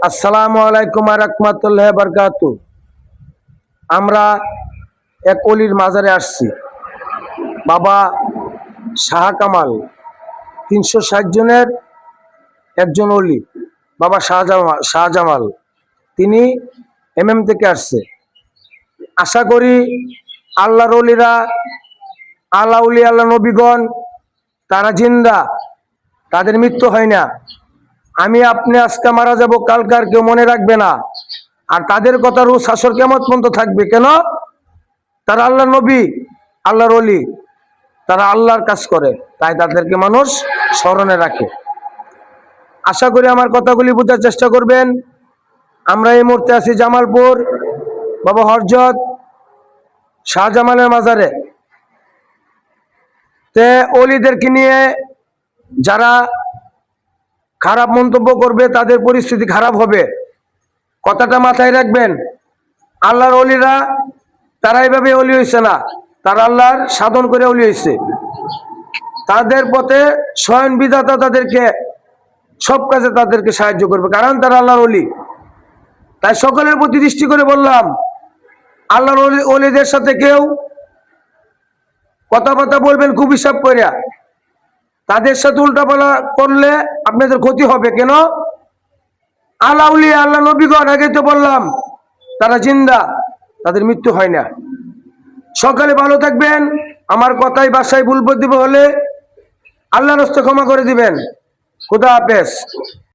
আসসালামু আলাইকুম ওয়া রাহমাতুল্লাহি ওয়া বারাকাতুহু। আমরা এক অলির মাজারে আসছি, বাবা শাহ কামাল, 360 জনের একজন অলি, বাবা শাহজামাল। তিনি থেকে আসছে। আশা করি আল্লাহর অলিরা, আল্লাহ উলি, আল্লাহ নবীগণ তারা জিন্দা, তাদের মৃত্যু হয় না। আমি আপনি আজকে মারা যাব, কালকার কেউ মনে রাখবে না। আর তাদের কথা রোজ হাসর কিয়ামত পর্যন্ত থাকবে। কেন? তারা আল্লাহ নবী, আল্লাহর ওলি, তারা আল্লাহর কাজ করে, তাই তাদেরকে মানুষ স্মরণে রাখে। আশা করি আমার কথাগুলি বোঝার চেষ্টা করবেন। আমরা এই মুহূর্তে আছি জামালপুর বাবা হযরত শাহজামালের মাজারে। তে ওলিদেরকে নিয়ে যারা খারাপ মন্তব্য করবে তাদের পরিস্থিতি খারাপ হবে, কথাটা মাথায় রাখবেন। আল্লাহর ওলিরা তারা এইভাবে ওলি হয়েছে না, তারা আল্লাহর সাধন করে ওলি হয়েছে। তাদের পথে স্বয়ং বিধাতা তাদেরকে সব কাজে তাদেরকে সাহায্য করবে, কারণ তারা আল্লাহর ওলি। তাই সকলের প্রতি দৃষ্টি করে বললাম, আল্লাহর ওলিদের সাথে কেউ কথাবার্তা বলবেন খুব হিসাব করিয়া। তাদের সাথে উল্টাপাল্টা করলে আপনাদের ক্ষতি হবে। কেন? আল্লাহ উলি, আল্লাহ নবীগণ, আগে তো বললাম তারা জিন্দা, তাদের মৃত্যু হয় না। সকালে ভালো থাকবেন। আমার কথাই বাসায় ভুল বুদ্ধি হলে আল্লাহর হস্তে ক্ষমা করে দিবেন। খুদা হাফেজ।